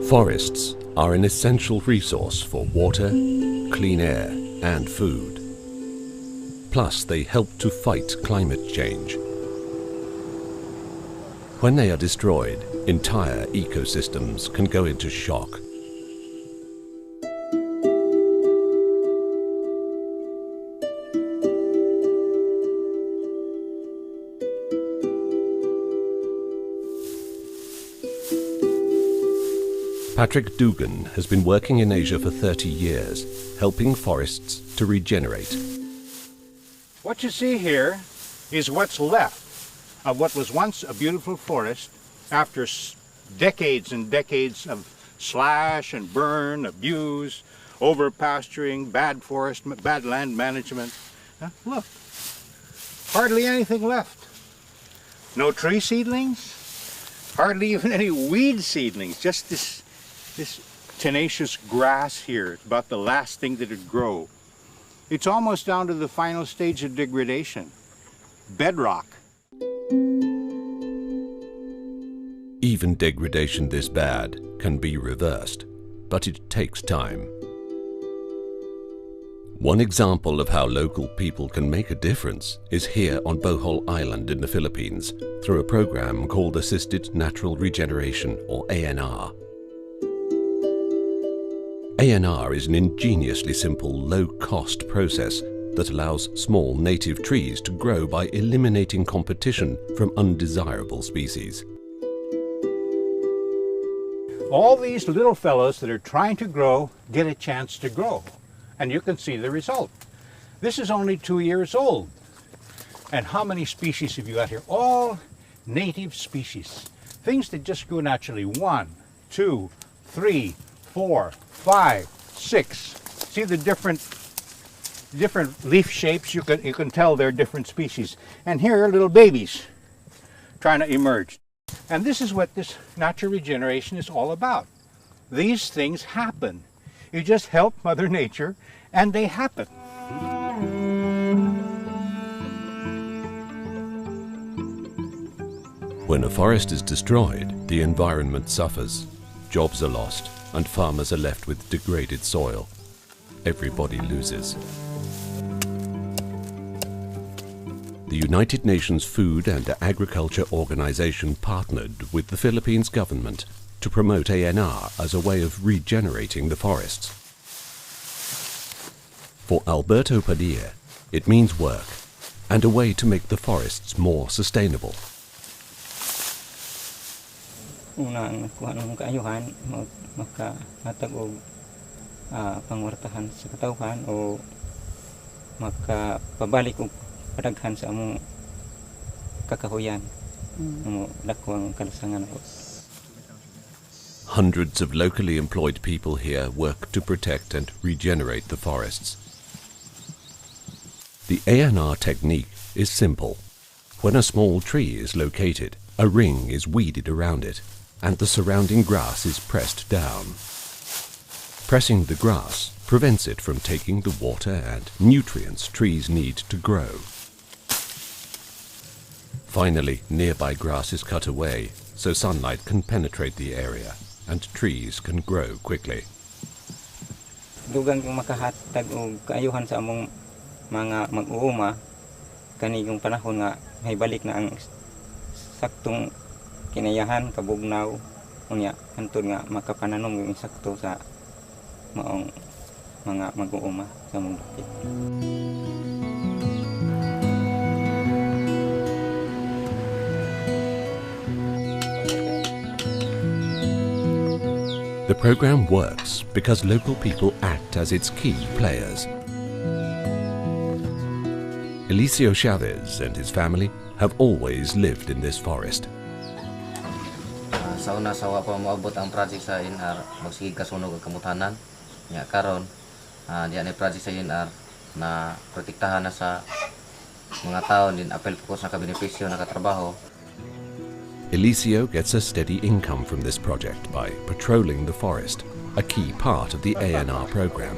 Forests are an essential resource for water, clean air and food. Plus, they help to fight climate change. When they are destroyed, entire ecosystems can go into shock. Patrick Dugan has been working in Asia for 30 years, helping forests to regenerate. What you see here is what's left of what was once a beautiful forest after decades and decades of slash and burn, abuse, overpasturing, bad forest, bad land management. Look, hardly anything left. No tree seedlings, hardly even any weed seedlings, just this tenacious grass here, about the last thing that would grow. It's almost down to the final stage of degradation. Bedrock. Even degradation this bad can be reversed, but it takes time. One example of how local people can make a difference is here on Bohol Island in the Philippines through a program called Assisted Natural Regeneration, or ANR. ANR is an ingeniously simple, low-cost process that allows small native trees to grow by eliminating competition from undesirable species. All these little fellows that are trying to grow get a chance to grow, and you can see the result. This is only 2 years old. And how many species have you got here? All native species. Things that just grew naturally. 1, 2, 3, 4, 5, 6. See the different leaf shapes? You can tell they're different species. And here are little babies trying to emerge. And this is what this natural regeneration is all about. These things happen. You just help Mother Nature and they happen. When a forest is destroyed, the environment suffers. Jobs are lost and farmers are left with degraded soil. Everybody loses. The United Nations Food and Agriculture Organization partnered with the Philippines government to promote ANR as a way of regenerating the forests. For Alberto Padilla, it means work and a way to make the forests more sustainable. Unang kuha ng kaayuhan makahatag og pangwartahan sa katawhan o makapabalik og padaghan sa among kakahuyan mo dakwang kalasangan ko. Hundreds of locally employed people here work to protect and regenerate the forests. The ANR technique is simple. When a small tree is located, a ring is weeded around it and the surrounding grass is pressed down. Pressing the grass prevents it from taking the water and nutrients trees need to grow. Finally, nearby grass is cut away so sunlight can penetrate the area and trees can grow quickly. Dugang kung makahatag og kaayuhan sa among mga mag-uuma kani yung panahon nga may balik na ang saktong kinayahan kabugnaw unya hantod nga makapananom yung sakto sa maong mga mag-uuma sa among dapit. The program works because local people act as its key players. Eliseo Chavez and his family have always lived in this forest. Sa una sa wa pa moabot ang project sa NR, magsigig kasunog ang kamutanan. Nya karon, diyan ay project sa NR na protektahan na sa mga tao din apel ko sa kabenepisyo na katrabaho. Eliseo gets a steady income from this project by patrolling the forest, a key part of the ANR program.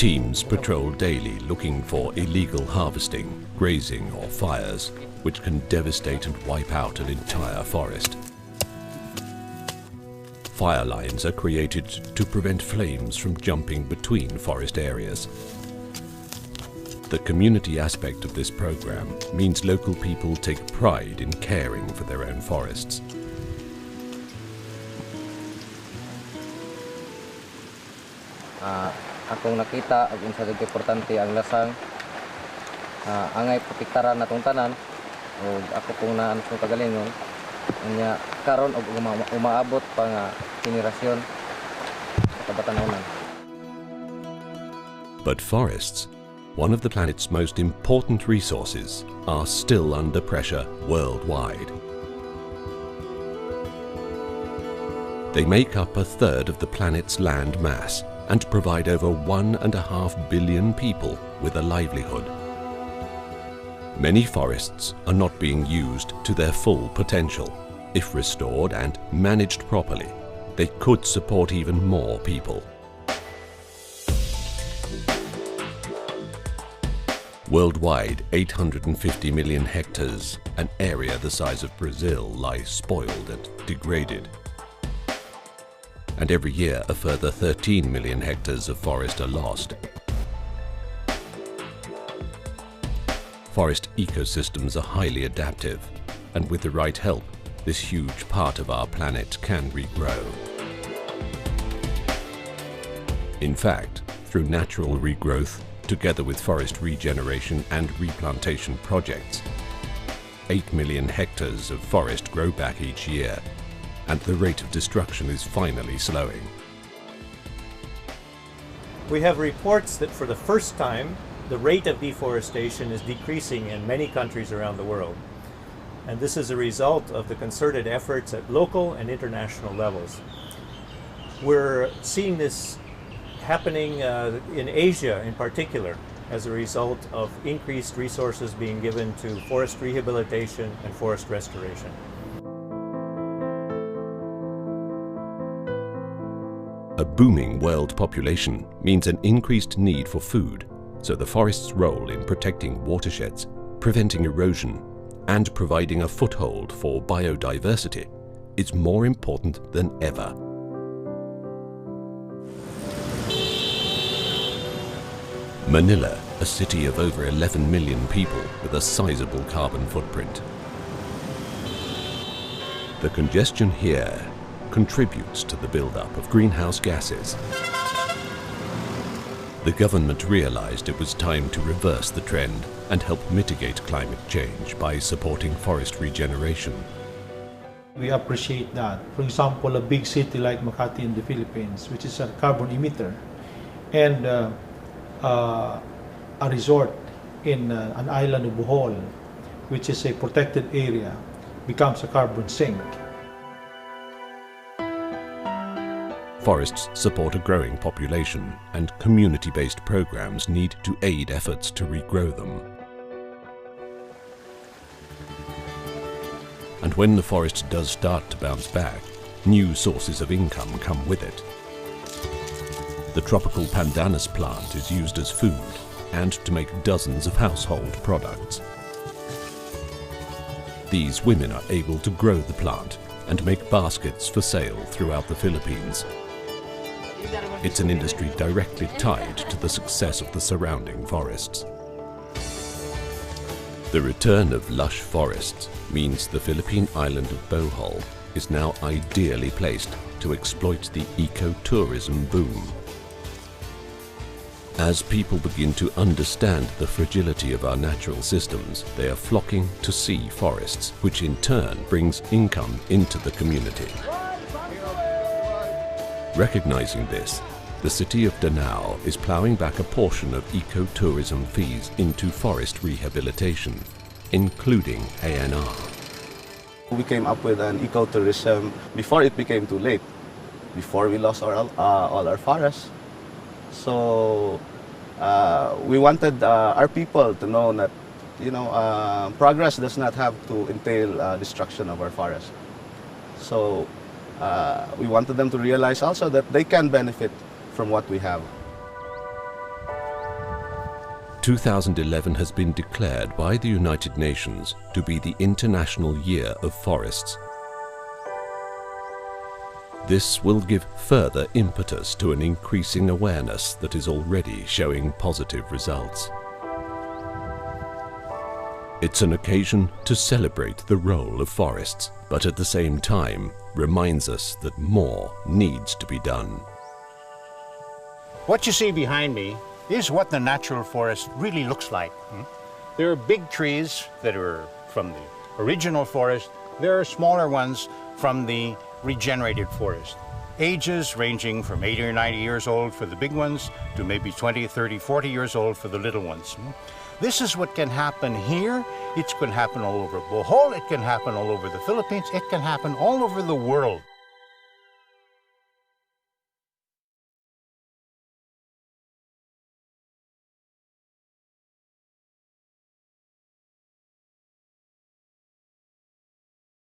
Teams patrol daily looking for illegal harvesting, grazing or fires, which can devastate and wipe out an entire forest. Fire lines are created to prevent flames from jumping between forest areas. The community aspect of this program means local people take pride in caring for their own forests. Akong nakita ag unsa gid importante ang lasang angay protektaran natong tanan ug ako pong naan sa kagalingon nya karon og umaabot pa nga henerasyon sa kabatanunan. But forests, one of the planet's most important resources, are still under pressure worldwide. They make up a third of the planet's land mass and provide over 1.5 billion people with a livelihood. Many forests are not being used to their full potential. If restored and managed properly, they could support even more people. Worldwide, 850 million hectares, an area the size of Brazil, lie spoiled and degraded. And every year, a further 13 million hectares of forest are lost. Forest ecosystems are highly adaptive, and with the right help, this huge part of our planet can regrow. In fact, through natural regrowth, together with forest regeneration and replantation projects, 8 million hectares of forest grow back each year, and the rate of destruction is finally slowing. We have reports that for the first time, the rate of deforestation is decreasing in many countries around the world. And this is a result of the concerted efforts at local and international levels. We're seeing this happening in Asia in particular as a result of increased resources being given to forest rehabilitation and forest restoration. A booming world population means an increased need for food, so the forest's role in protecting watersheds, preventing erosion, and providing a foothold for biodiversity is more important than ever. Manila, a city of over 11 million people with a sizable carbon footprint. The congestion here contributes to the buildup of greenhouse gases. The government realized it was time to reverse the trend and help mitigate climate change by supporting forest regeneration. We appreciate that. For example, a big city like Makati in the Philippines, which is a carbon emitter, and a resort in an island of Bohol, which is a protected area, becomes a carbon sink. Forests support a growing population, and community-based programs need to aid efforts to regrow them. And when the forest does start to bounce back, new sources of income come with it. The tropical pandanus plant is used as food and to make dozens of household products. These women are able to grow the plant and make baskets for sale throughout the Philippines. It's an industry directly tied to the success of the surrounding forests. The return of lush forests means the Philippine Island of Bohol is now ideally placed to exploit the ecotourism boom. As people begin to understand the fragility of our natural systems, they are flocking to see forests, which in turn brings income into the community. Recognizing this, the city of Danao is ploughing back a portion of ecotourism fees into forest rehabilitation, including ANR. We came up with an ecotourism before it became too late, before we lost all our forests. So we wanted our people to know that, progress does not have to entail destruction of our forests. So we wanted them to realize also that they can benefit from what we have. 2011 has been declared by the United Nations to be the International Year of Forests. This will give further impetus to an increasing awareness that is already showing positive results. It's an occasion to celebrate the role of forests, but at the same time reminds us that more needs to be done. What you see behind me is what the natural forest really looks like. There are big trees that are from the original forest. There are smaller ones from the regenerated forest. Ages ranging from 80 or 90 years old for the big ones to maybe 20, 30, 40 years old for the little ones. This is what can happen here. It can happen all over Bohol. It can happen all over the Philippines. It can happen all over the world.